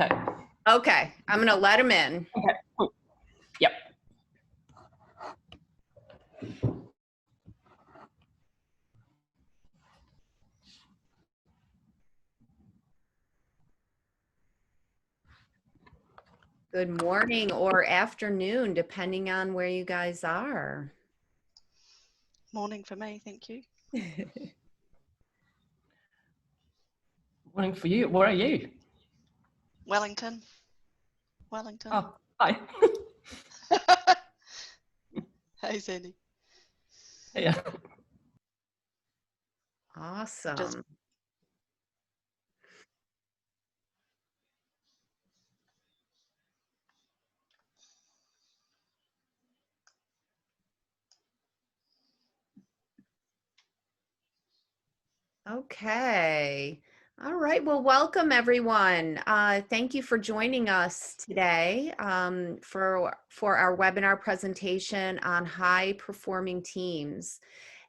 Okay. Okay, I'm going to let him in. Okay. Cool. Yep. Good morning or afternoon, depending on where you guys are. Morning for me, thank you. Morning for you. Where are you? Wellington. Oh, hi. Hey, Sandy. Yeah. Awesome. Okay. All right. Well, welcome everyone. Thank you for joining us today for our webinar presentation on high performing teams.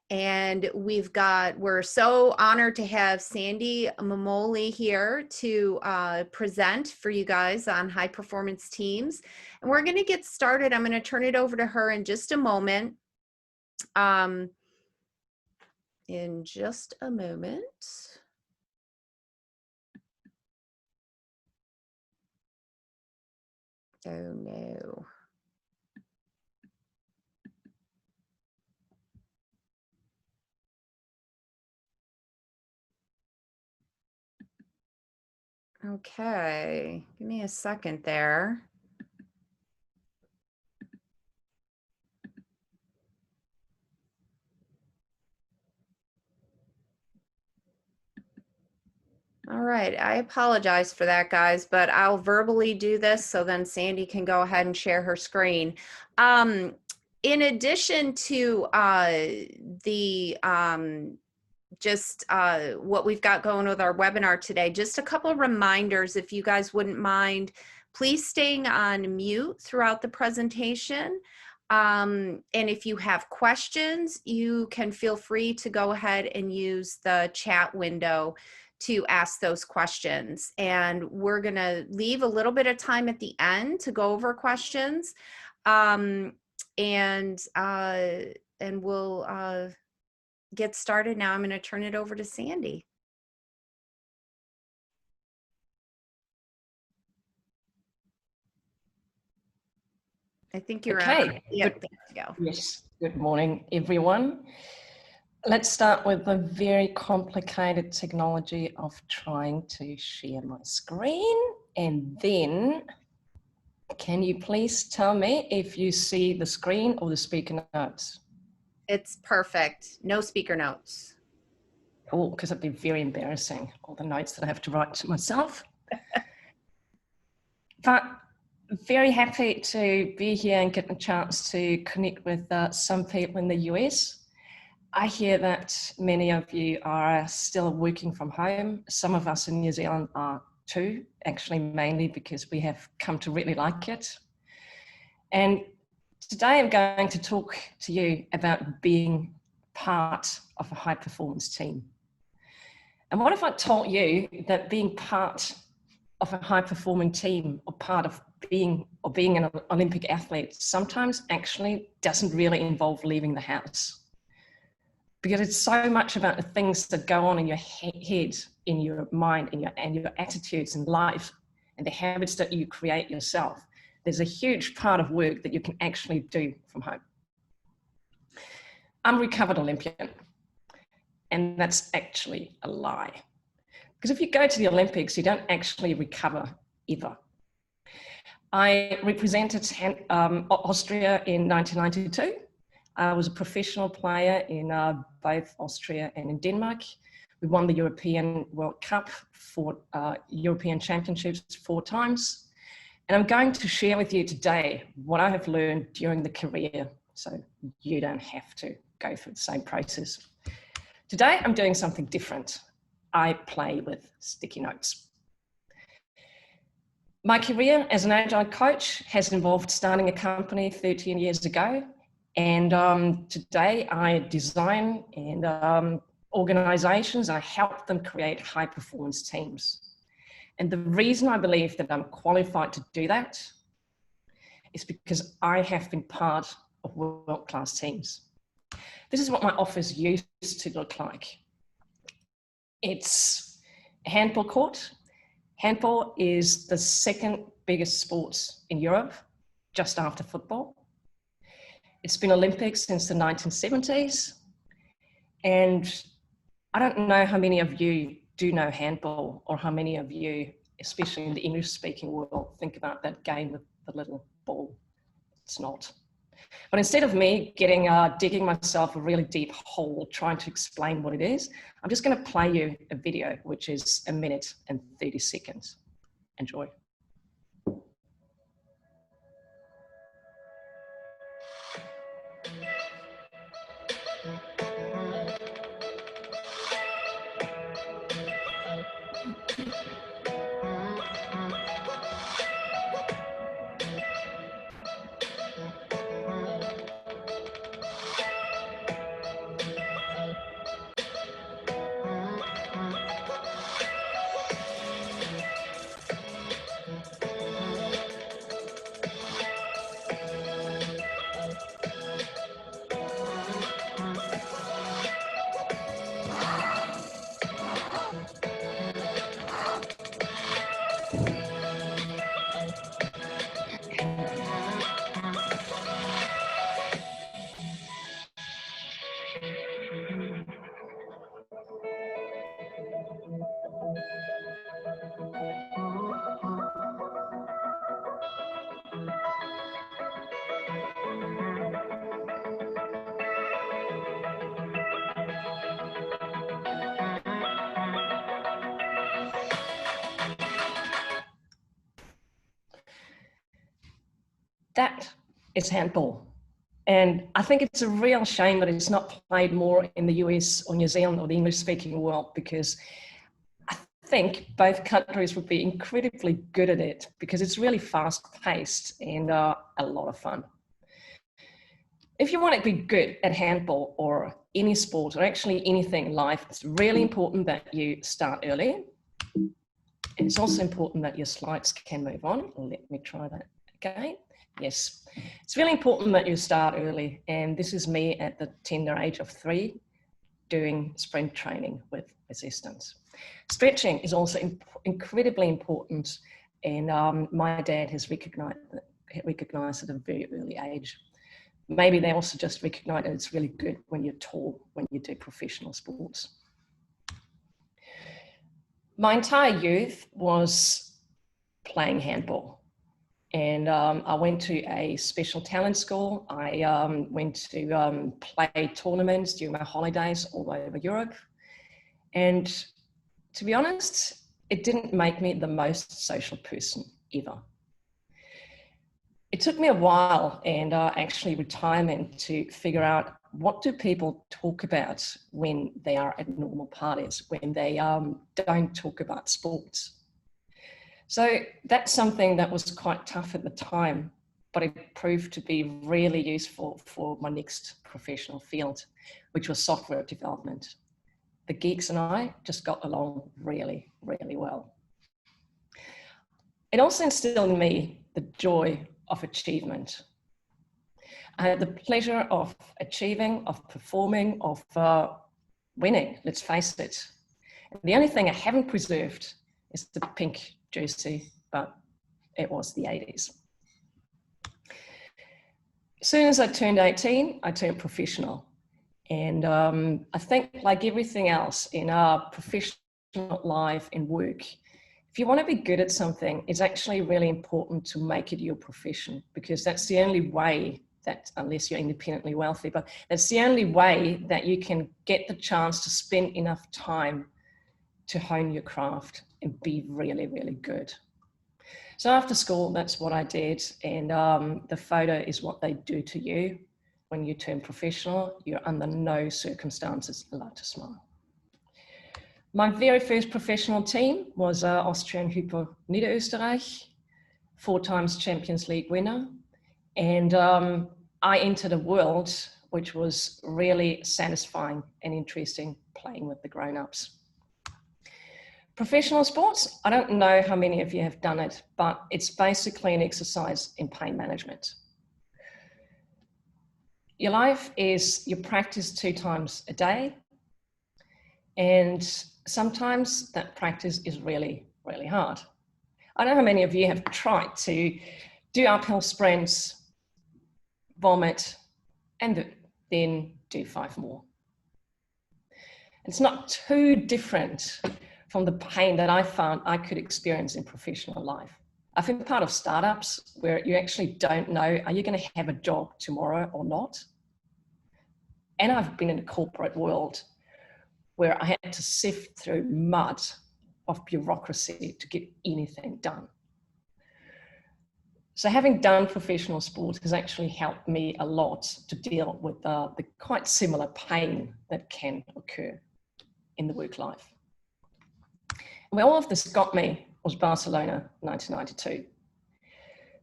And we're so honored to have Sandy Mamoli here to present for you guys on high performance teams. And we're going to get started. I'm going to turn it over to her in just a moment. In just a moment. Oh no. Okay, give me a second there. All right, I apologize for that, guys, but I'll verbally do this so then Sandy can go ahead and share her screen. In addition to what we've got going with our webinar today, just a couple of reminders, if you guys wouldn't mind, please staying on mute throughout the presentation. And if you have questions, you can feel free to go ahead and use the chat window to ask those questions. And we're gonna leave a little bit of time at the end to go over questions. And we'll get started now. I'm gonna turn it over to Sandy. I think you're okay. on. Yep, there you go. Yes. Good morning, everyone. Let's start with the very complicated technology of trying to share my screen. And then, can you please tell me if you see the screen or the speaker notes? It's perfect. No speaker notes. Oh, because it'd be very embarrassing, all the notes that I have to write to myself. But very happy to be here and get a chance to connect with some people in the US. I hear that many of you are still working from home. Some of us in New Zealand are too, actually mainly because we have come to really like it. And today I'm going to talk to you about being part of a high performance team. And what if I told you that being part of a high performing team or part of being an Olympic athlete sometimes actually doesn't really involve leaving the house? Because it's so much about the things that go on in your head, in your mind, and your attitudes in life, and the habits that you create yourself. There's a huge part of work that you can actually do from home. I'm a recovered Olympian, and that's actually a lie. Because if you go to the Olympics, you don't actually recover ever. I represented Austria in 1992. I was a professional player in both Austria and in Denmark. We won the European World Cup, European Championships 4 times. And I'm going to share with you today what I have learned during the career, so you don't have to go through the same process. Today, I'm doing something different. I play with sticky notes. My career as an agile coach has involved starting a company 13 years ago. And today I design and organizations, I help them create high performance teams. And the reason I believe that I'm qualified to do that is because I have been part of world-class teams. This is what my office used to look like. It's a handball court. Handball is the second biggest sport in Europe, just after football. It's been Olympics since the 1970s. And I don't know how many of you do know handball, or how many of you, especially in the English-speaking world, think about that game with the little ball. It's not. But instead of me digging myself a really deep hole trying to explain what it is, I'm just going to play you a video, which is 1 minute and 30 seconds. Enjoy. That is handball. And I think it's a real shame that it's not played more in the US or New Zealand or the English-speaking world, because I think both countries would be incredibly good at it, because it's really fast-paced and a lot of fun. If you want to be good at handball or any sport, or actually anything in life, it's really important that you start early. And it's also important that your slides can move on. Let me try that again. Yes, it's really important that you start early. And this is me at the tender age of 3 doing sprint training with assistants. Stretching is also incredibly important. And my dad has recognized at a very early age. Maybe they also just recognize that it's really good when you're tall, when you do professional sports. My entire youth was playing handball. And I went to a special talent school. I went to play tournaments during my holidays all over Europe. And to be honest, it didn't make me the most social person ever. It took me a while, and actually retirement, to figure out, what do people talk about when they are at normal parties, when they don't talk about sports. So that's something that was quite tough at the time, but it proved to be really useful for my next professional field, which was software development. The geeks and I just got along really, really well. It also instilled in me the joy of achievement. I had the pleasure of achieving, of performing, of winning, let's face it. The only thing I haven't preserved is the pink jersey, but it was the 80s. As soon as I turned 18, I turned professional. And I think, like everything else in our professional life and work, if you want to be good at something, it's actually really important to make it your profession, because that's the only way that, unless you're independently wealthy, but that's the only way that you can get the chance to spend enough time to hone your craft and be really, really good. So after school, that's what I did. And the photo is what they do to you when you turn professional. You're under no circumstances allowed to smile. My very first professional team was Austrian Hypo Niederösterreich, 4 times Champions League winner. And I entered a world which was really satisfying and interesting, playing with the grown-ups. Professional sports, I don't know how many of you have done it, but it's basically an exercise in pain management. Your life is, you practice 2 times a day, and sometimes that practice is really, really hard. I don't know how many of you have tried to do uphill sprints, vomit, and then do 5 more. It's not too different from the pain that I found I could experience in professional life. I've been part of startups where you actually don't know, are you going to have a job tomorrow or not? And I've been in the corporate world where I had to sift through mud of bureaucracy to get anything done. So having done professional sports has actually helped me a lot to deal with the quite similar pain that can occur in the work life. Where all of this got me was Barcelona, 1992.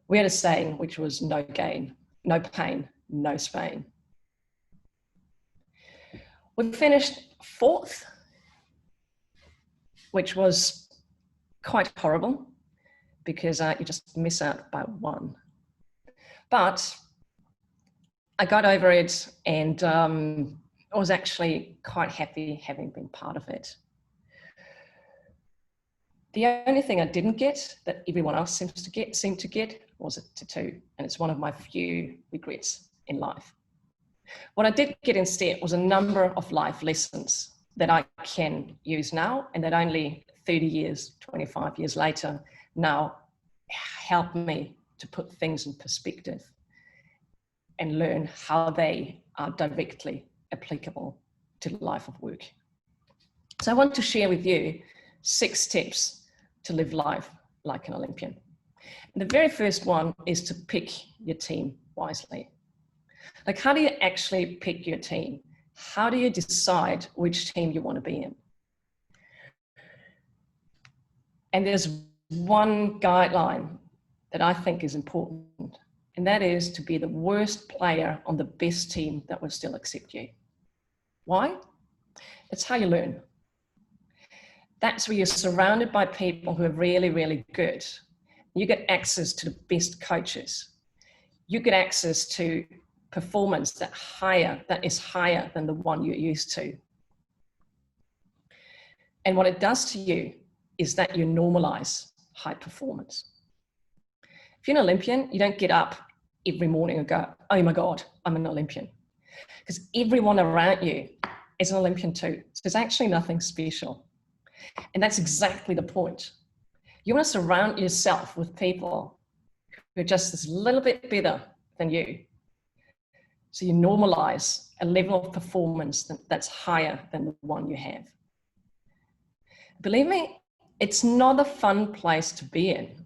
We had a saying which was no gain, no pain, no Spain. We finished 4th, which was quite horrible because you just miss out by 1. But I got over it, and I was actually quite happy having been part of it. The only thing I didn't get that everyone else seemed to get was a tattoo, and it's one of my few regrets in life. What I did get instead was a number of life lessons that I can use now, and that only 30 years, 25 years later now help me to put things in perspective and learn how they are directly applicable to the life of work. So I want to share with you 6 tips to live life like an Olympian. And the very first one is to pick your team wisely. Like, how do you actually pick your team? How do you decide which team you want to be in? And there's one guideline that I think is important, and that is to be the worst player on the best team that will still accept you. Why? It's how you learn. That's where you're surrounded by people who are really, really good. You get access to the best coaches. You get access to performance that is higher than the one you're used to. And what it does to you is that you normalize high performance. If you're an Olympian, you don't get up every morning and go, oh my God, I'm an Olympian. Because everyone around you is an Olympian too. So there's actually nothing special. And that's exactly the point. You want to surround yourself with people who are just this little bit better than you. So you normalize a level of performance that's higher than the one you have. Believe me, it's not a fun place to be in.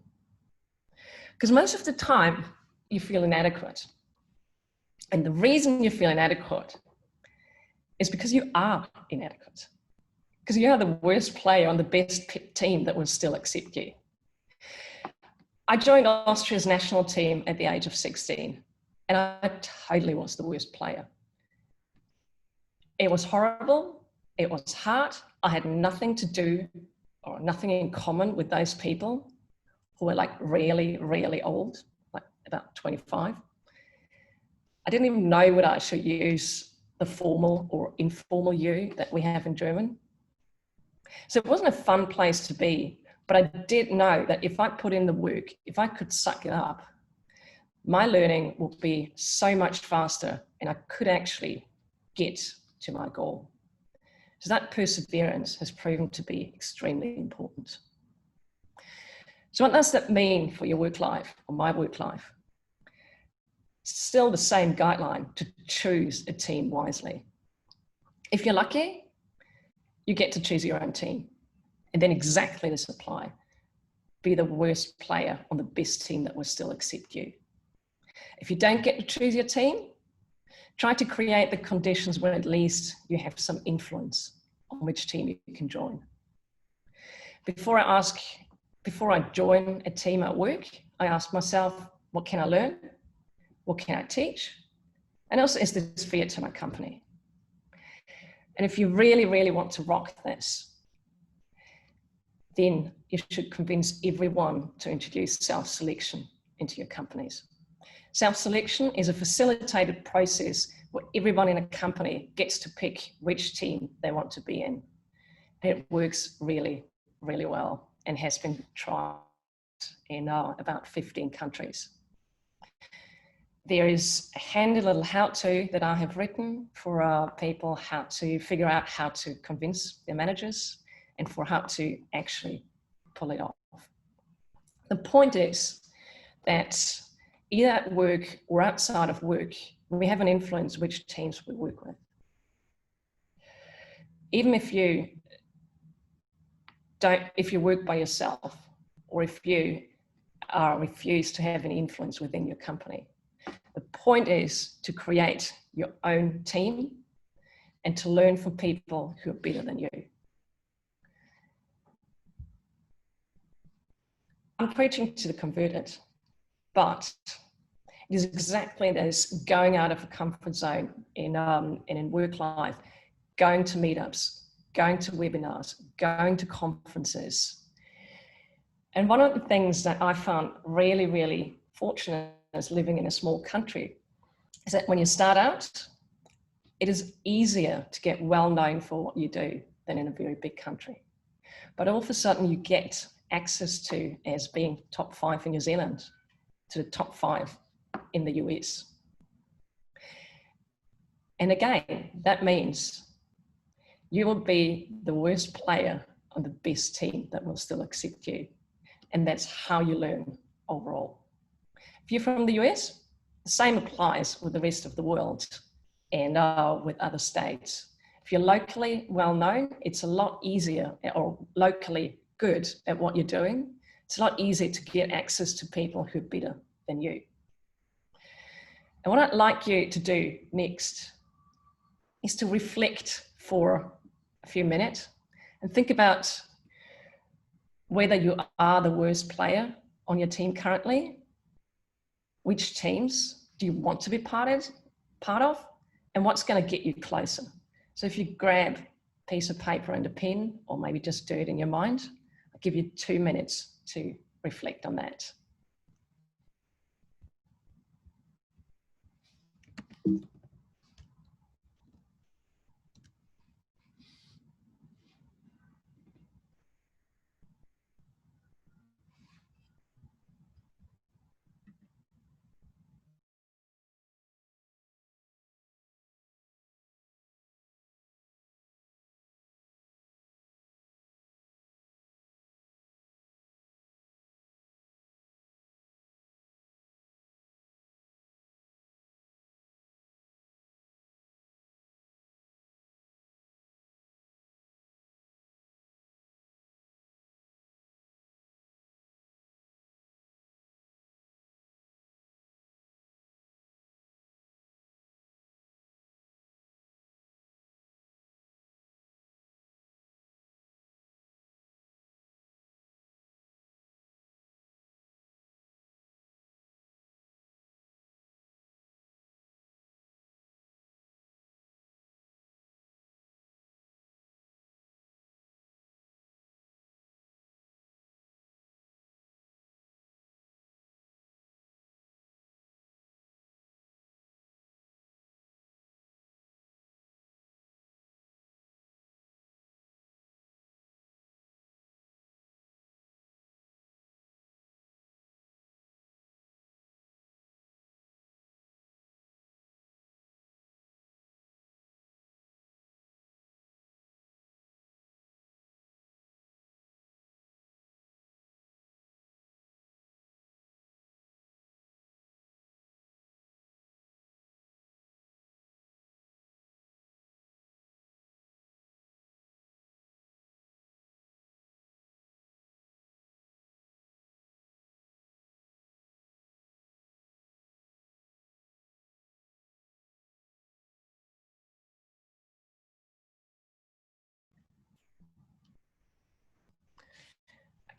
Because most of the time you feel inadequate. And the reason you feel inadequate is because you are inadequate. Because you are the worst player on the best team that will still accept you. I joined Austria's national team at the age of 16, and I totally was the worst player. It was horrible. It was hard. I had nothing to do or nothing in common with those people who were like really, really old, like about 25. I didn't even know whether I should use the formal or informal you that we have in German. So it wasn't a fun place to be, but I did know that if I put in the work, if I could suck it up, my learning would be so much faster and I could actually get to my goal. So that perseverance has proven to be extremely important. So what does that mean for your work life or my work life? It's still the same guideline to choose a team wisely. If you're lucky, you get to choose your own team. And then exactly this apply. Be the worst player on the best team that will still accept you. If you don't get to choose your team, try to create the conditions where at least you have some influence on which team you can join. Before I join a team at work, I ask myself, what can I learn? What can I teach? And also, is this fair to my company? And if you really, really want to rock this, then you should convince everyone to introduce self-selection into your companies. Self-selection is a facilitated process where everyone in a company gets to pick which team they want to be in. It works really, really well and has been tried in about 15 countries. There is a handy little how-to that I have written for people how to figure out how to convince their managers and for how to actually pull it off. The point is that either at work or outside of work, we have an influence which teams we work with. Even if you work by yourself, or if you refuse to have any influence within your company, the point is to create your own team and to learn from people who are better than you. I'm preaching to the converted, but it is exactly this: going out of a comfort zone in work life, going to meetups, going to webinars, going to conferences. And one of the things that I found really, really fortunate as living in a small country is that when you start out, it is easier to get well known for what you do than in a very big country. But all of a sudden you get access to, as being top 5 in New Zealand, to the top 5 in the US. And again, that means you will be the worst player on the best team that will still accept you. And that's how you learn overall. If you're from the US, the same applies with the rest of the world and with other states. If you're locally well known, it's a lot easier, or locally good at what you're doing, it's a lot easier to get access to people who are better than you. And what I'd like you to do next is to reflect for a few minutes and think about whether you are the worst player on your team currently. Which teams do you want to be part of, and what's going to get you closer? So if you grab a piece of paper and a pen, or maybe just do it in your mind, I'll give you 2 minutes to reflect on that.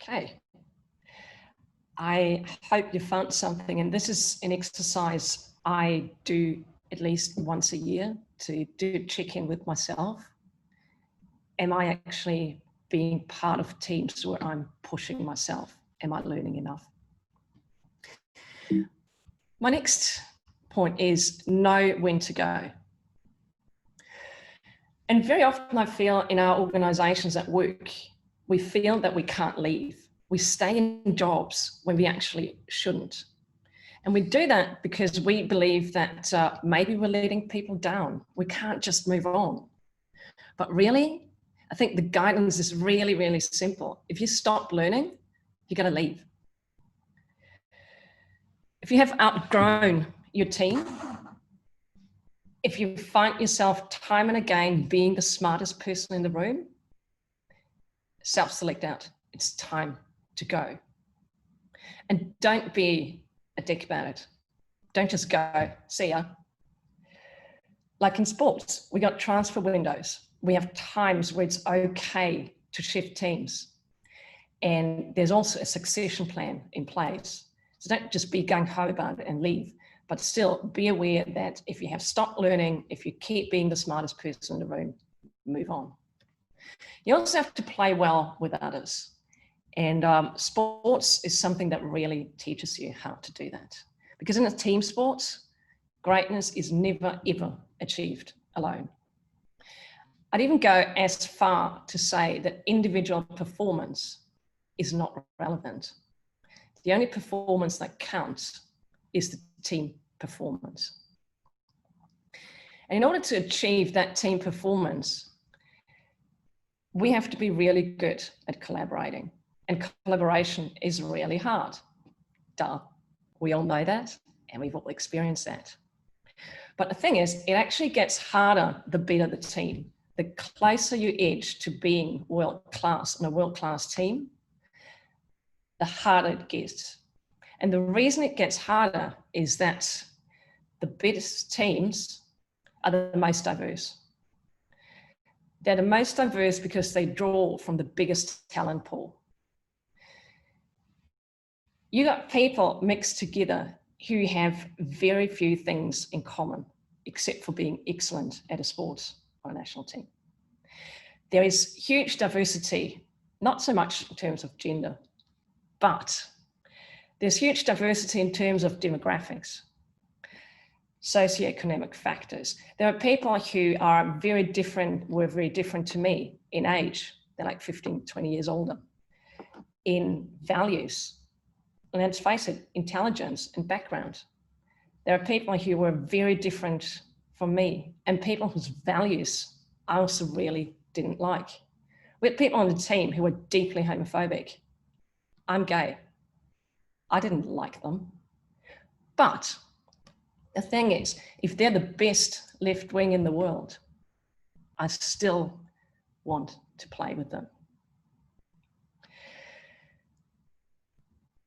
Okay. I hope you found something, and this is an exercise I do at least once a year to do check in with myself. Am I actually being part of teams where I'm pushing myself. Am I learning enough? My next point is know when to go. And very often I feel in our organizations at work, we feel that we can't leave. We stay in jobs when we actually shouldn't. And we do that because we believe that maybe we're letting people down. We can't just move on. But really, I think the guidance is really, really simple. If you stop learning, you got to leave. If you have outgrown your team, if you find yourself time and again being the smartest person in the room, self-select out. It's time to go. And don't be a dick about it. Don't just go, see ya. Like in sports, we got transfer windows. We have times where it's okay to shift teams. And there's also a succession plan in place. So don't just be gung-ho about it and leave, but still be aware that if you have stopped learning, if you keep being the smartest person in the room, move on. You also have to play well with others. And sports is something that really teaches you how to do that. Because in a team sport, greatness is never, ever achieved alone. I'd even go as far to say that individual performance is not relevant. The only performance that counts is the team performance. And in order to achieve that team performance, we have to be really good at collaborating. And collaboration is really hard. Duh, we all know that, and we've all experienced that. But the thing is, it actually gets harder the better the team. The closer you edge to being world-class on a world-class team, the harder it gets. And the reason it gets harder is that the best teams are the most diverse. They're the most diverse because they draw from the biggest talent pool. You got people mixed together who have very few things in common, except for being excellent at a sport or a national team. There is huge diversity, not so much in terms of gender, but there's huge diversity in terms of demographics, socioeconomic factors. There are people who are very different to me in age. They're like 15, 20 years older. In values, and let's face it, intelligence and background. There are people who were very different from me and people whose values I also really didn't like. We had people on the team who were deeply homophobic. I'm gay. I didn't like them. But the thing is, if they're the best left wing in the world, I still want to play with them.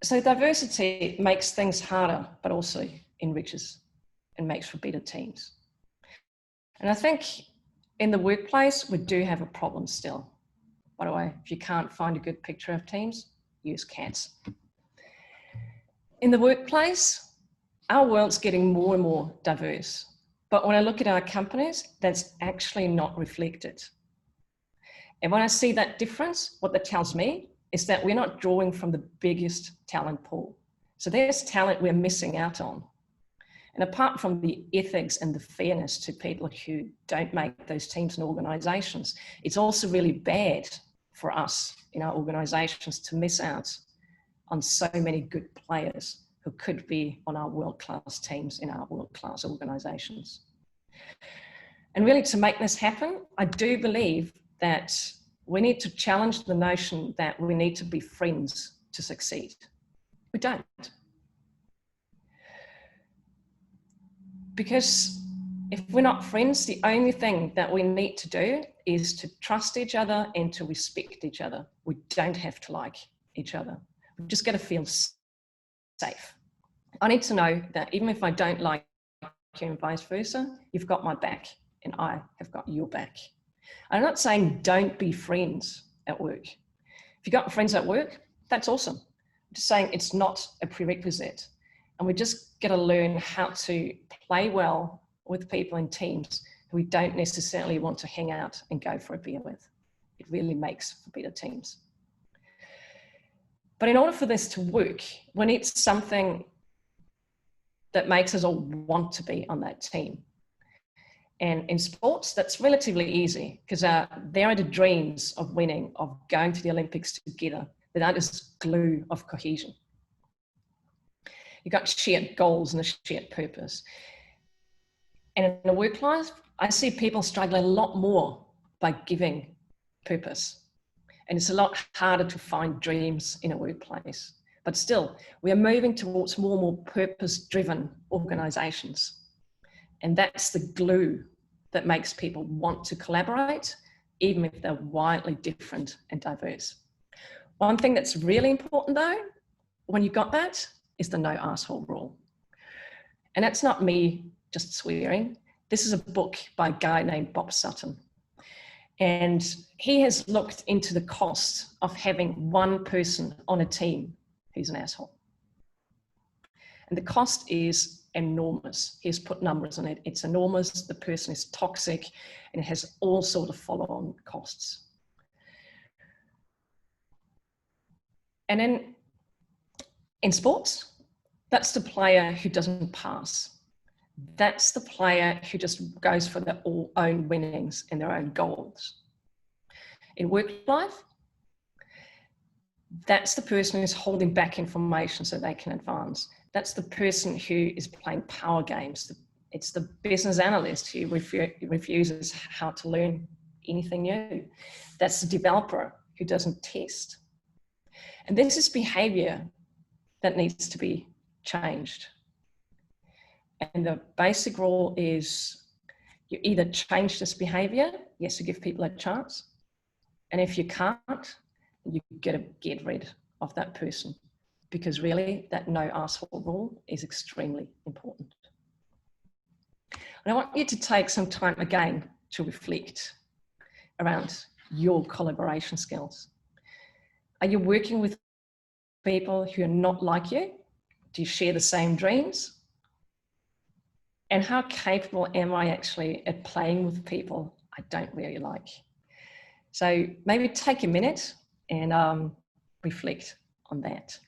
So diversity makes things harder, but also enriches and makes for better teams. And I think in the workplace, we do have a problem still. By the way, if you can't find a good picture of teams, use cats. In the workplace, our world's getting more and more diverse. But when I look at our companies, that's actually not reflected. And when I see that difference, what that tells me is that we're not drawing from the biggest talent pool. So there's talent we're missing out on. And apart from the ethics and the fairness to people who don't make those teams and organizations, it's also really bad for us in our organizations to miss out on so many good players who could be on our world-class teams in our world-class organizations. And really to make this happen, I do believe that we need to challenge the notion that we need to be friends to succeed. We don't. Because if we're not friends, the only thing that we need to do is to trust each other and to respect each other. We don't have to like each other. We just got to feel safe. I need to know that even if I don't like you and vice versa, you've got my back and I have got your back. I'm not saying don't be friends at work. If you've got friends at work, that's awesome. I'm just saying it's not a prerequisite. And we just got to learn how to play well with people in teams who we don't necessarily want to hang out and go for a beer with. it really makes for better teams. But in order for this to work, we need something that makes us all want to be on that team. And in sports, that's relatively easy because there are the dreams of winning, of going to the Olympics together, without this glue of cohesion. You've got shared goals and a shared purpose. And in the work life, I see people struggle a lot more by giving purpose. And it's a lot harder to find dreams in a workplace. But still, we are moving towards more and more purpose-driven organizations. And that's the glue that makes people want to collaborate, even if they're widely different and diverse. One thing that's really important though, when you got that, is the no arsehole rule. And that's not me just swearing. This is a book by a guy named Bob Sutton. And he has looked into the cost of having one person on a team who's an asshole. And the cost is enormous. He's put numbers on it. It's enormous. The person is toxic and it has all sort of follow-on costs. And then in sports, that's the player who doesn't pass. That's the player who just goes for their own winnings and their own goals. In work life, that's the person who's holding back information so they can advance. That's the person who is playing power games. It's the business analyst who refuses how to learn anything new. That's the developer who doesn't test. And this is behavior that needs to be changed. And the basic rule is you either change this behavior, yes, you give people a chance. And if you can't, you gotta get rid of that person, because really that no arsehole rule is extremely important. And I want you to take some time again to reflect around your collaboration skills. Are you working with people who are not like you? Do you share the same dreams? And how capable am I actually at playing with people I don't really like? So maybe take a minute and reflect on that.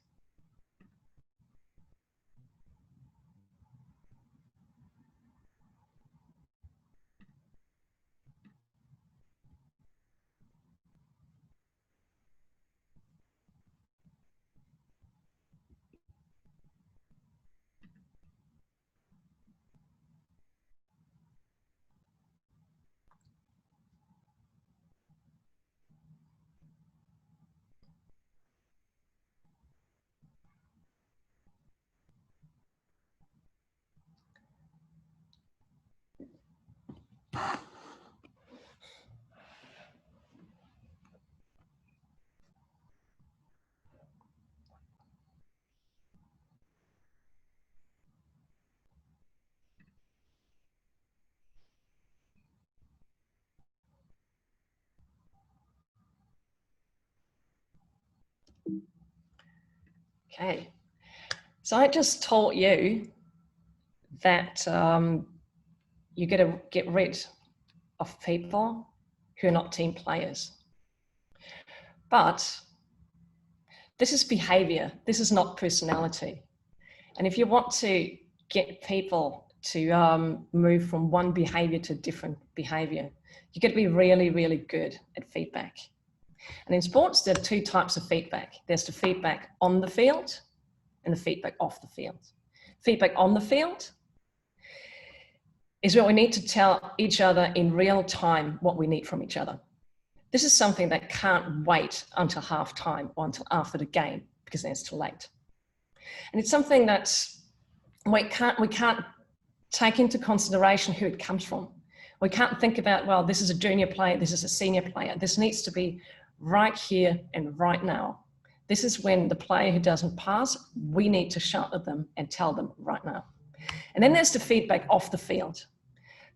Okay, so I just taught you that you got to get rid of people who are not team players. But this is behavior, this is not personality. And if you want to get people to move from one behavior to a different behavior, you got to be really, really good at feedback. And in sports, there are two types of feedback. There's the feedback on the field and the feedback off the field. Feedback on the field is where we need to tell each other in real time what we need from each other. This is something that can't wait until halftime or until after the game, because then it's too late. And it's something that we can't take into consideration who it comes from. We can't think about, well, this is a junior player, this is a senior player. This needs to be right here and right now. This is when the player who doesn't pass, we need to shout at them and tell them right now. And then there's the feedback off the field.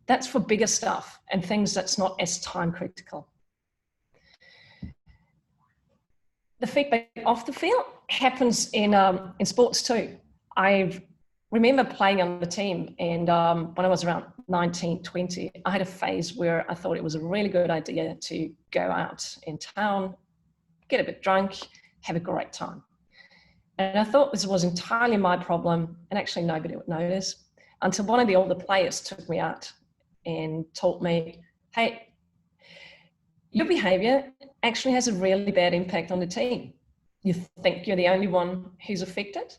That's for bigger stuff and things that's not as time critical. The feedback off the field happens in sports too. I've remember playing on the team, and when I was around 19, 20, I had a phase where I thought it was a really good idea to go out in town, get a bit drunk, have a great time. And I thought this was entirely my problem, and actually nobody would notice, until one of the older players took me out and told me, hey, your behavior actually has a really bad impact on the team. You think you're the only one who's affected,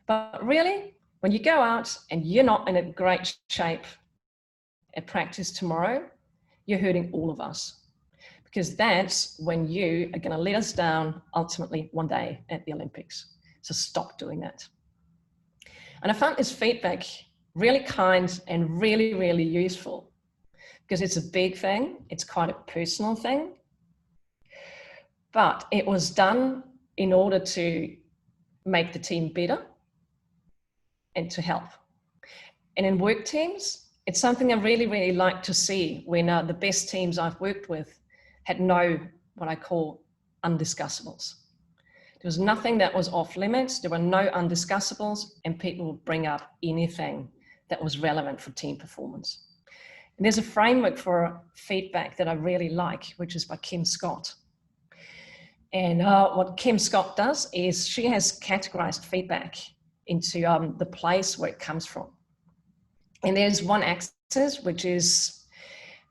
but really, when you go out and you're not in a great shape at practice tomorrow, you're hurting all of us, because that's when you are going to let us down ultimately one day at the Olympics. So stop doing that. And I found this feedback really kind and really, really useful, because it's a big thing. It's quite a personal thing, but it was done in order to make the team better and to help. And in work teams, it's something I really, really like to see when the best teams I've worked with had no, what I call, undiscussables. There was nothing that was off limits. There were no undiscussables, and people would bring up anything that was relevant for team performance. And there's a framework for feedback that I really like, which is by Kim Scott. And what Kim Scott does is she has categorized feedback into the place where it comes from. And there's one axis, which is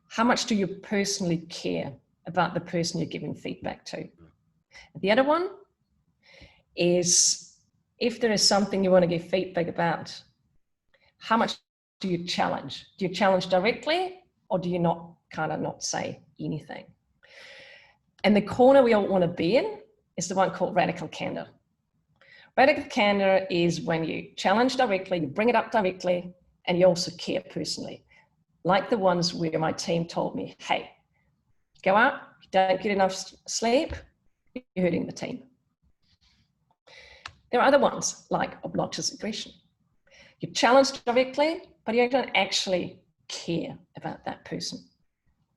how much do you personally care about the person you're giving feedback to? The other one is, if there is something you want to give feedback about, how much do you challenge? Do you challenge directly, or do you not say anything? And the corner we all want to be in is the one called radical candor. Radical candor is when you challenge directly, you bring it up directly, and you also care personally. Like the ones where my team told me, hey, go out, you don't get enough sleep, you're hurting the team. There are other ones like obnoxious aggression. You challenge directly, but you don't actually care about that person.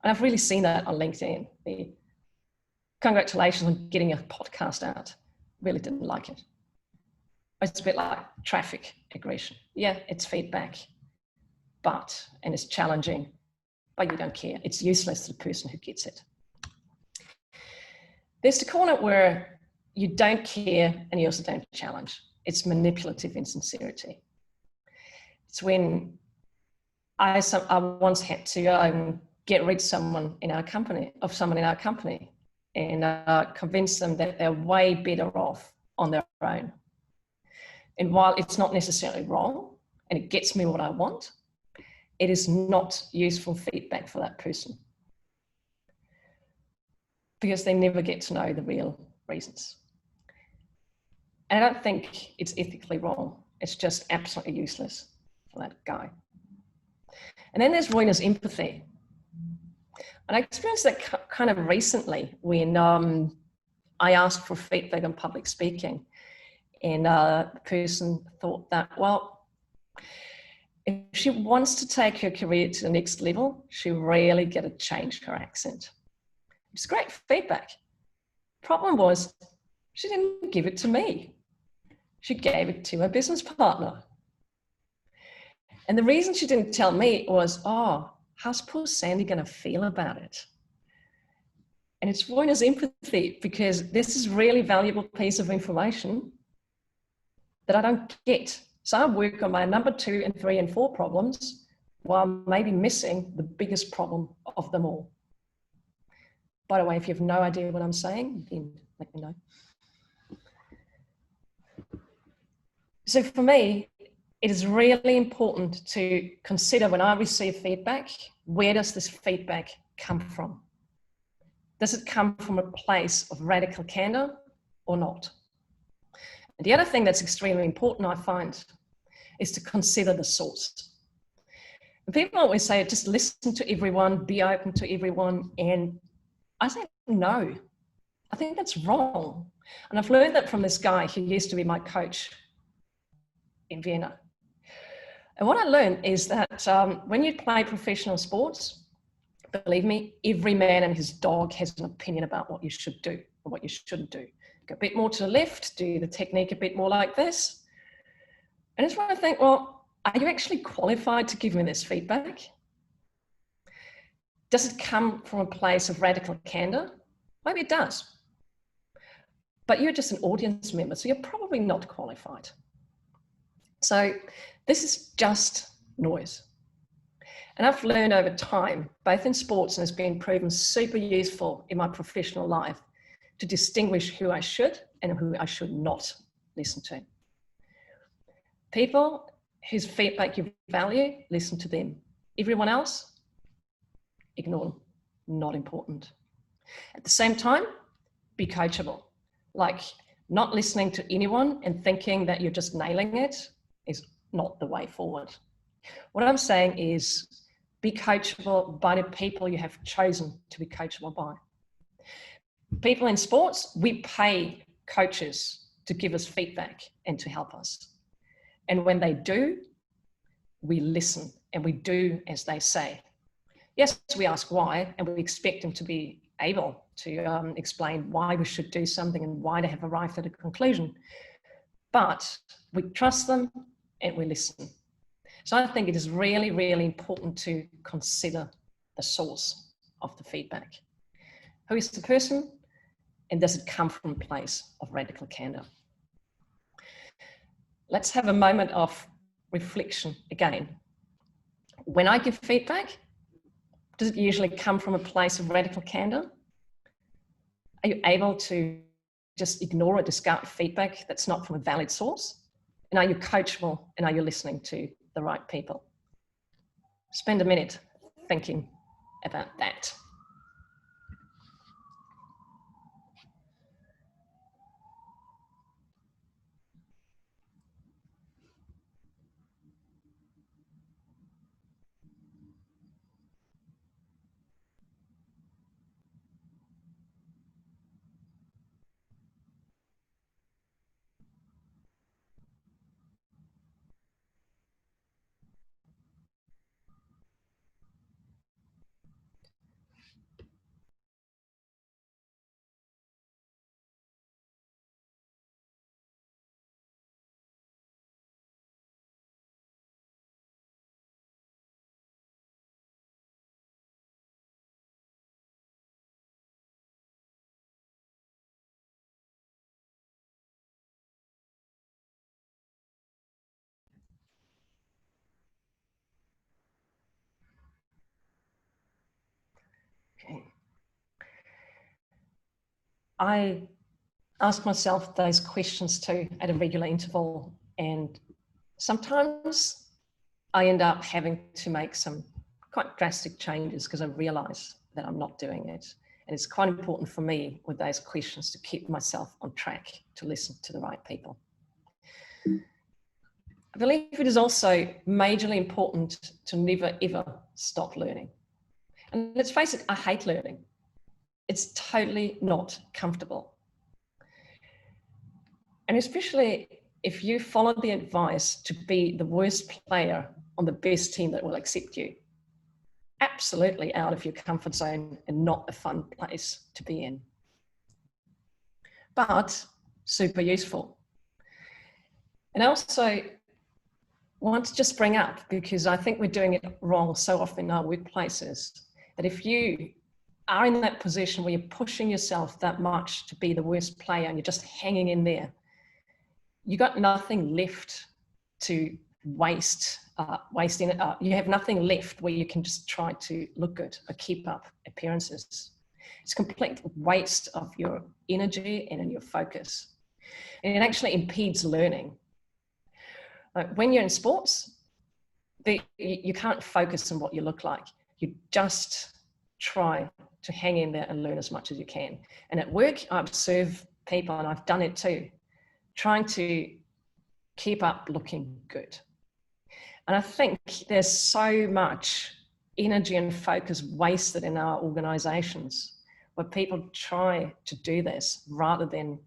And I've really seen that on LinkedIn. Congratulations on getting a podcast out. Really didn't like it. It's a bit like traffic aggression. Yeah, it's feedback, and it's challenging, but you don't care. It's useless to the person who gets it. There's the corner where you don't care and you also don't challenge. It's manipulative insincerity. It's when I once had to get rid of someone in our company, and convince them that they're way better off on their own. And while it's not necessarily wrong, and it gets me what I want, it is not useful feedback for that person, because they never get to know the real reasons. And I don't think it's ethically wrong. It's just absolutely useless for that guy. And then there's ruinous empathy. And I experienced that kind of recently when I asked for feedback on public speaking. And the person thought that, well, if she wants to take her career to the next level, she really got to change her accent. It's great feedback. Problem was, she didn't give it to me. She gave it to her business partner. And the reason she didn't tell me was, oh, how's poor Sandy going to feel about it? And it's ruinous empathy, because this is a really valuable piece of information that I don't get. So I work on my number 2 and 3 and 4 problems while maybe missing the biggest problem of them all. By the way, if you have no idea what I'm saying, then let me know. So for me, it is really important to consider, when I receive feedback, where does this feedback come from? Does it come from a place of radical candor or not? And the other thing that's extremely important, I find, is to consider the source. And people always say, just listen to everyone, be open to everyone. And I say, no, I think that's wrong. And I've learned that from this guy who used to be my coach in Vienna. And what I learned is that when you play professional sports, believe me, every man and his dog has an opinion about what you should do and what you shouldn't do. Go a bit more to the left, do the technique a bit more like this. And it's when I think, well, are you actually qualified to give me this feedback? Does it come from a place of radical candor? Maybe it does. But you're just an audience member, so you're probably not qualified. So this is just noise. And I've learned over time, both in sports and it's been proven super useful in my professional life, to distinguish who I should and who I should not listen to. People whose feedback you value, listen to them. Everyone else, ignore them, not important. At the same time, be coachable. Like, not listening to anyone and thinking that you're just nailing it is not the way forward. What I'm saying is be coachable by the people you have chosen to be coachable by. People in sports, we pay coaches to give us feedback and to help us. And when they do, we listen and we do as they say. Yes, we ask why, and we expect them to be able to explain why we should do something and why they have arrived at a conclusion. But we trust them and we listen. So I think it is really, really important to consider the source of the feedback. Who is the person, and does it come from a place of radical candor? Let's have a moment of reflection again. When I give feedback, does it usually come from a place of radical candor? Are you able to just ignore or discard feedback that's not from a valid source? And are you coachable, and are you listening to the right people? Spend a minute thinking about that. Okay. I ask myself those questions too at a regular interval, and sometimes I end up having to make some quite drastic changes because I realize that I'm not doing it. And it's quite important for me with those questions to keep myself on track, to listen to the right people. I believe it is also majorly important to never ever stop learning. And let's face it, I hate learning. It's totally not comfortable. And especially if you follow the advice to be the worst player on the best team that will accept you, absolutely out of your comfort zone and not a fun place to be in. But super useful. And I also want to just bring up, because I think we're doing it wrong so often in our workplaces, that if you are in that position where you're pushing yourself that much to be the worst player and you're just hanging in there, you got nothing left to waste in it. You have nothing left where you can just try to look good or keep up appearances. It's a complete waste of your energy and in your focus. And it actually impedes learning. When you're in sports, you can't focus on what you look like. You just try to hang in there and learn as much as you can. And at work, I observe people, and I've done it too, trying to keep up looking good. And I think there's so much energy and focus wasted in our organizations where people try to do this rather than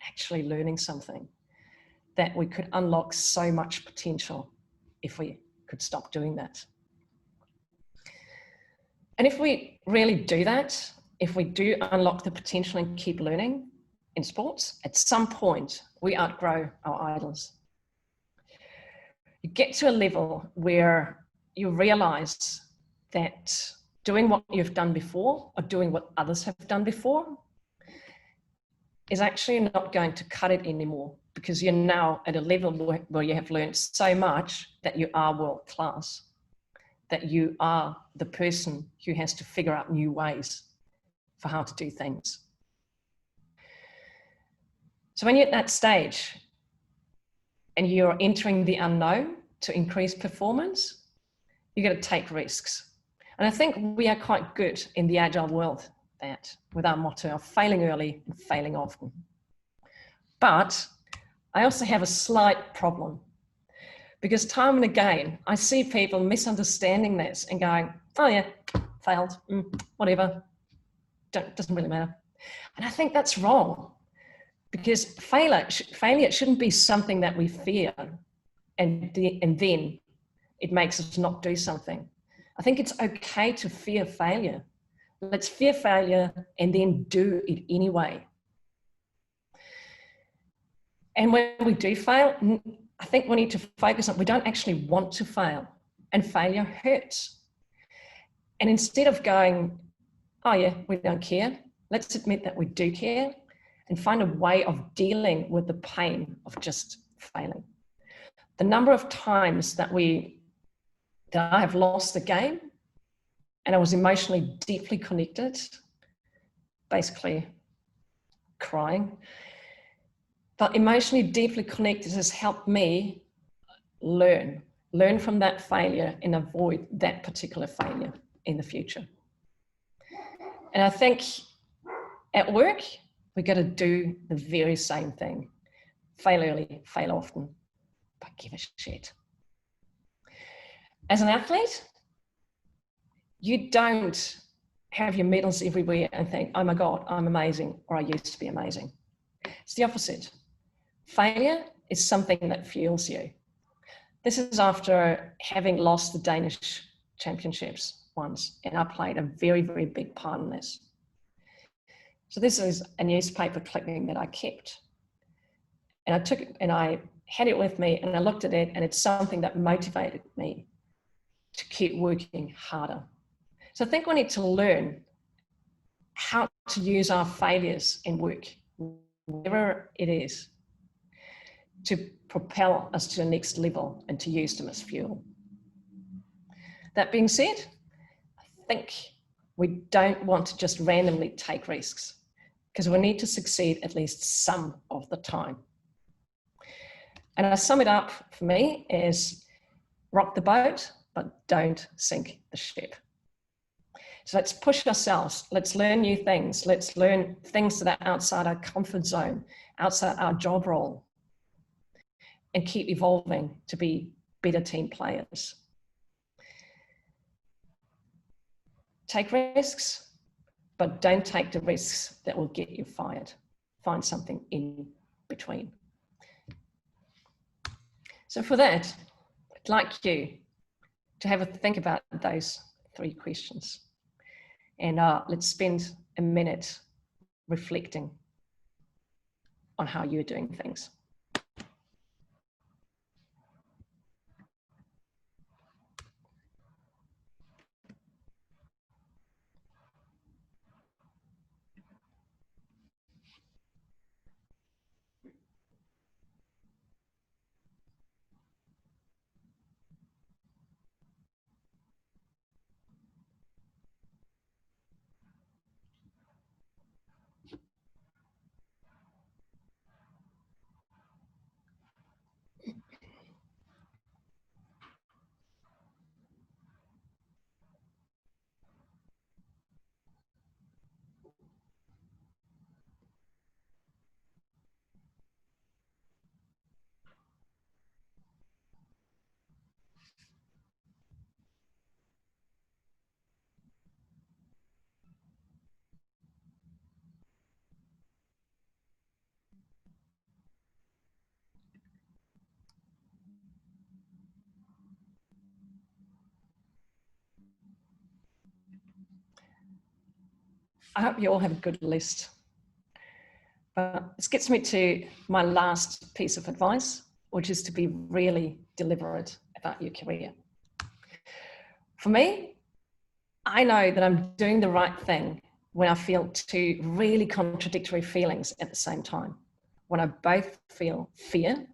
actually learning something, that we could unlock so much potential if we could stop doing that. And if we really do that, if we do unlock the potential and keep learning in sports, at some point we outgrow our idols. You get to a level where you realize that doing what you've done before or doing what others have done before is actually not going to cut it anymore, because you're now at a level where you have learned so much that you are world class, that you are the person who has to figure out new ways for how to do things. So when you're at that stage and you're entering the unknown to increase performance, you've got to take risks. And I think we are quite good in the agile world that, with our motto of failing early and failing often. But I also have a slight problem, because time and again, I see people misunderstanding this and going, oh yeah, failed, whatever, doesn't really matter. And I think that's wrong, because failure shouldn't be something that we fear and then it makes us not do something. I think it's okay to fear failure. Let's fear failure and then do it anyway. And when we do fail, I think we need to focus on, we don't actually want to fail, and failure hurts. And instead of going, oh yeah, we don't care, let's admit that we do care and find a way of dealing with the pain of just failing. The number of times that I have lost the game and I was emotionally deeply connected, basically crying, but emotionally deeply connected has helped me learn from that failure and avoid that particular failure in the future. And I think at work, we got to do the very same thing. Fail early, fail often, but give a shit. As an athlete, you don't have your medals everywhere and think, oh my God, I'm amazing, or I used to be amazing. It's the opposite. Failure is something that fuels you. This is after having lost the Danish championships once, and I played a very, very big part in this. So this is a newspaper clipping that I kept. And I took it and I had it with me and I looked at it, and it's something that motivated me to keep working harder. So I think we need to learn how to use our failures in work, whatever it is, to propel us to the next level and to use them as fuel. That being said, I think we don't want to just randomly take risks, because we need to succeed at least some of the time. And I sum it up for me as rock the boat, but don't sink the ship. So let's push ourselves. Let's learn new things. Let's learn things that are outside our comfort zone, outside our job role, and keep evolving to be better team players. Take risks, but don't take the risks that will get you fired. Find something in between. So for that, I'd like you to have a think about those 3 questions. And let's spend a minute reflecting on how you're doing things. I hope you all have a good list. But this gets me to my last piece of advice, which is to be really deliberate about your career. For me, I know that I'm doing the right thing when I feel two really contradictory feelings at the same time, when I both feel fear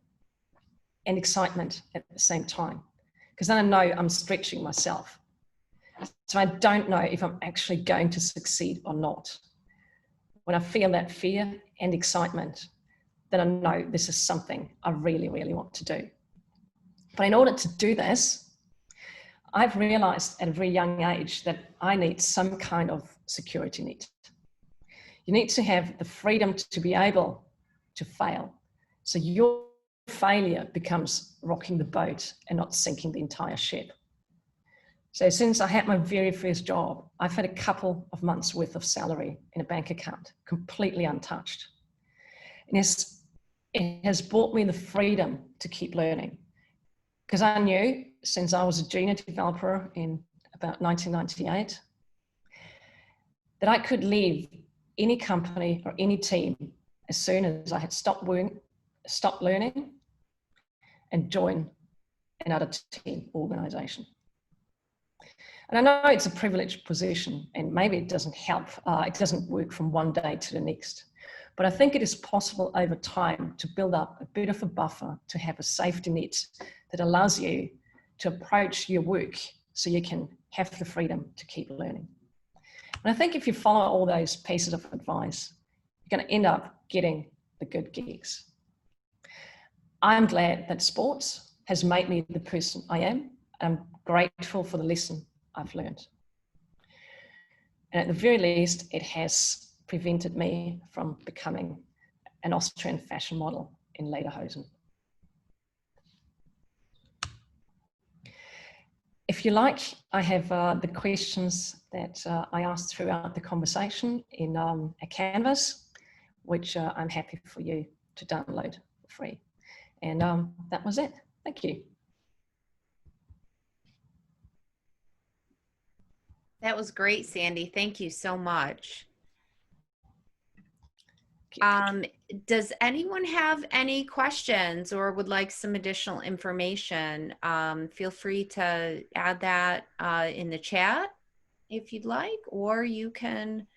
and excitement at the same time, because then I know I'm stretching myself. So I don't know if I'm actually going to succeed or not. When I feel that fear and excitement, then I know this is something I really, really want to do. But in order to do this, I've realized at a very young age that I need some kind of security net. You need to have the freedom to be able to fail. So your failure becomes rocking the boat and not sinking the entire ship. So since I had my very first job, I've had a couple of months worth of salary in a bank account, completely untouched. And it has brought me the freedom to keep learning. Because I knew since I was a junior developer in about 1998, that I could leave any company or any team as soon as I had stopped learning and join another team organization. And I know it's a privileged position and maybe it doesn't help, it doesn't work from one day to the next. But I think it is possible over time to build up a bit of a buffer, to have a safety net that allows you to approach your work so you can have the freedom to keep learning. And I think if you follow all those pieces of advice, you're going to end up getting the good gigs. I'm glad that sports has made me the person I am. I'm grateful for the lesson I've learned. And at the very least, it has prevented me from becoming an Austrian fashion model in lederhosen. If you like, I have the questions that I asked throughout the conversation in a canvas, which I'm happy for you to download for free. And that was it. Thank you. That was great, Sandy. Thank you so much. Does anyone have any questions or would like some additional information? Feel free to add that in the chat if you'd like, or you can,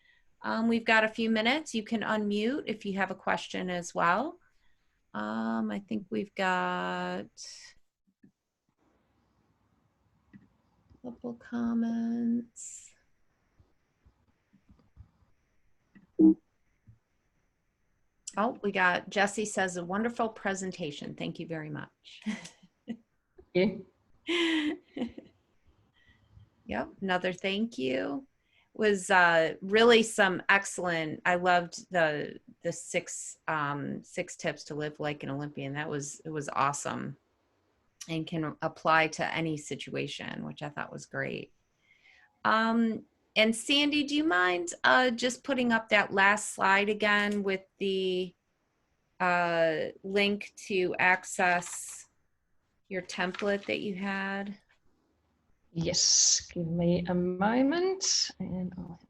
we've got a few minutes. You can unmute if you have a question as well. I think we've got a couple comments. Oh, we got Jesse says a wonderful presentation. Thank you very much. Yeah. Yep, another thank you. Was really some excellent. I loved the six tips to live like an Olympian. It was awesome, and can apply to any situation, which I thought was great. And Sandy, do you mind just putting up that last slide again with the link to access your template that you had? Yes, give me a moment and I'll...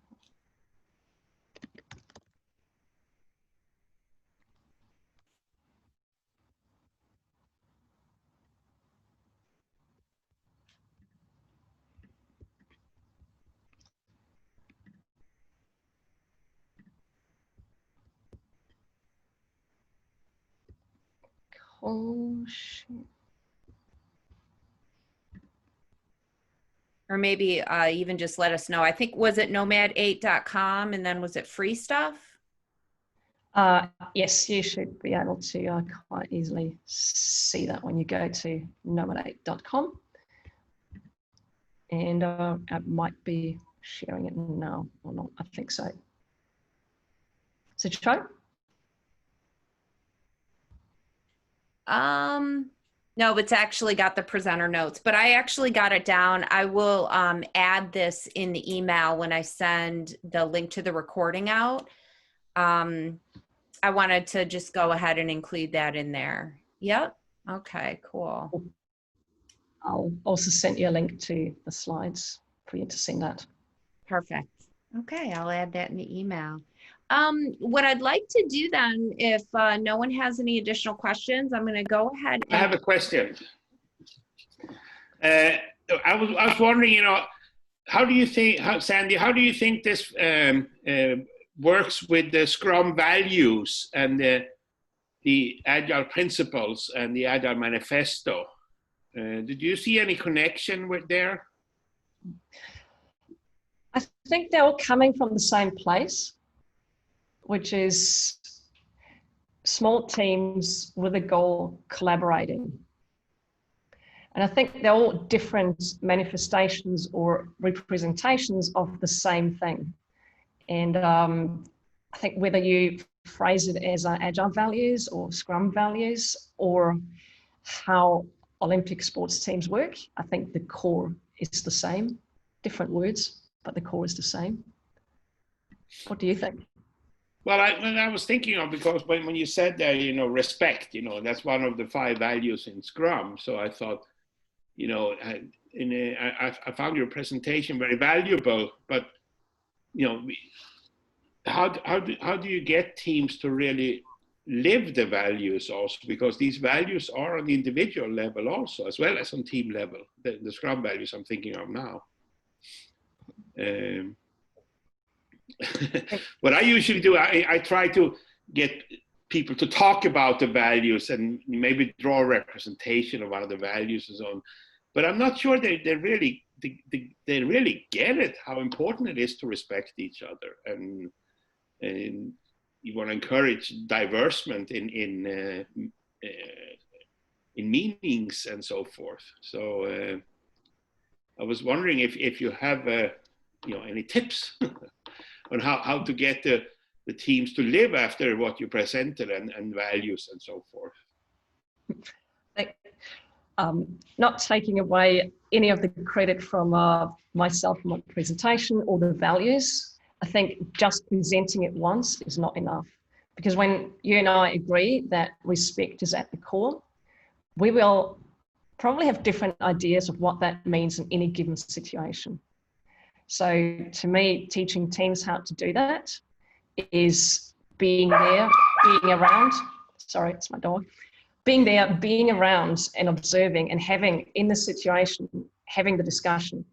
Oh, shit. Or maybe even just let us know. I think, was it nomad8.com and then was it free stuff? Yes, you should be able to quite easily see that when you go to nomad8.com. And I might be sharing it now or not. I think so. So show? No, it's actually got the presenter notes, but I actually got it down. I will add this in the email when I send the link to the recording out. I wanted to just go ahead and include that in there. Yep. Okay, cool. I'll also send you a link to the slides for you to see that. Perfect. Okay, I'll add that in the email. What I'd like to do then, if no one has any additional questions, I'm going to go ahead I and have a question. I was wondering, how do you think, Sandy, how do you think this works with the Scrum values and the Agile principles and the Agile manifesto? Did you see any connection with there? I think they're all coming from the same place, which is small teams with a goal collaborating. And I think they're all different manifestations or representations of the same thing. And I think whether you phrase it as Agile values or Scrum values or how Olympic sports teams work, I think the core is the same. Different words, but the core is the same. What do you think? Well, I was thinking of, because when you said that, respect, that's one of the 5 values in Scrum. So I thought, I found your presentation very valuable, but, how do you get teams to really live the values also? Because these values are on the individual level also, as well as on team level, the Scrum values I'm thinking of now. What I usually do, I try to get people to talk about the values and maybe draw a representation of one of the values and so on. But I'm not sure they really get it, how important it is to respect each other, and you want to encourage diversement in meanings and so forth. So I was wondering if you have any tips on how to get the teams to live after what you presented and values and so forth. Not taking away any of the credit from myself and my presentation or the values, I think just presenting it once is not enough. Because when you and I agree that respect is at the core, we will probably have different ideas of what that means in any given situation. So to me, teaching teams how to do that is being there, being around. Sorry, it's my dog. Being there, being around and observing and having in the situation, having the discussion.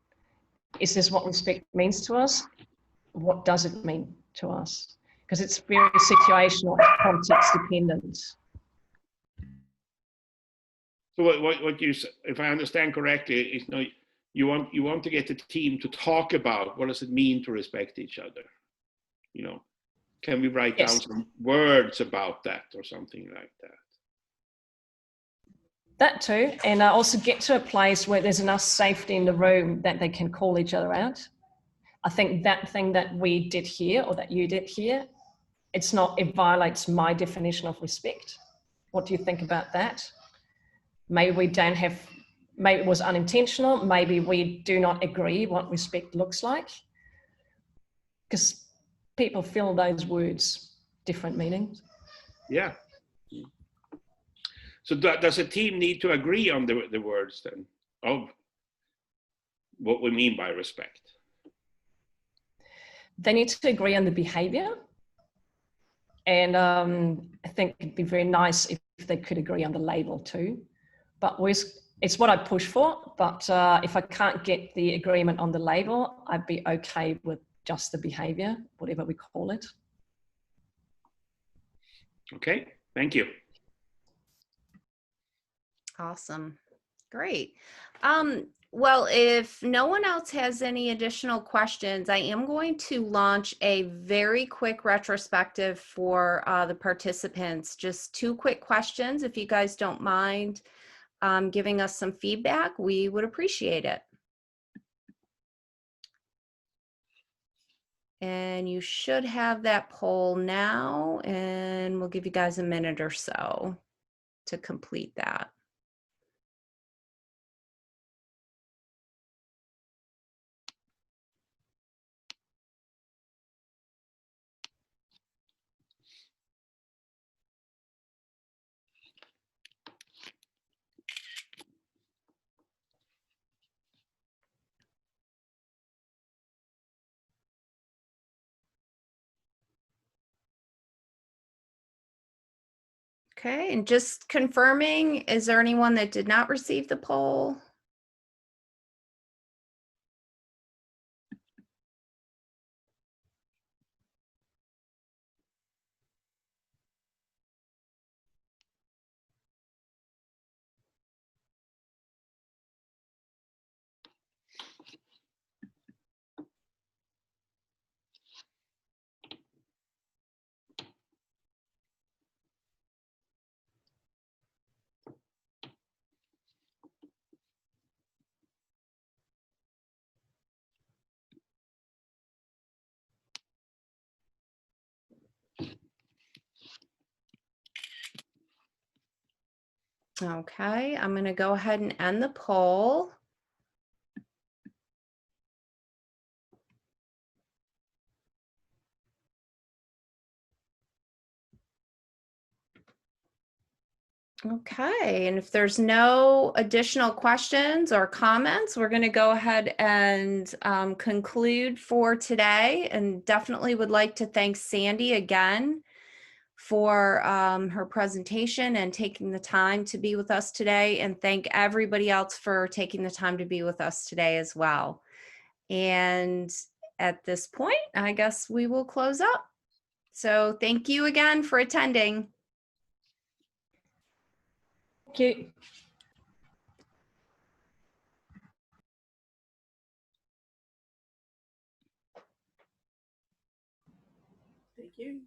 Is this what respect means to us? What does it mean to us? Because it's very situational, context dependent. So what you, if I understand correctly, is you want to get the team to talk about what does it mean to respect each other. Can we write down some words about that or something like that? That too, and also get to a place where there's enough safety in the room that they can call each other out. I think that thing that we did here or that you did here, it violates my definition of respect. What do you think about that? Maybe maybe it was unintentional, maybe we do not agree what respect looks like, because people feel those words different meanings. Yeah. So does a team need to agree on the words then of what we mean by respect? They need to agree on the behavior. And I think it'd be very nice if they could agree on the label too. But it's what I push for. But if I can't get the agreement on the label, I'd be okay with just the behavior, whatever we call it. Okay, thank you. Awesome. Great. Well, if no one else has any additional questions, I am going to launch a very quick retrospective for the participants. Just 2 quick questions. If you guys don't mind giving us some feedback, we would appreciate it. And you should have that poll now, and we'll give you guys a minute or so to complete that. Okay, and just confirming, is there anyone that did not receive the poll? Okay, I'm going to go ahead and end the poll. Okay, and if there's no additional questions or comments, we're going to go ahead and conclude for today, and definitely would like to thank Sandy again for her presentation and taking the time to be with us today, and thank everybody else for taking the time to be with us today as well. And at this point, I guess we will close up. So thank you again for attending. Thank you. Thank you.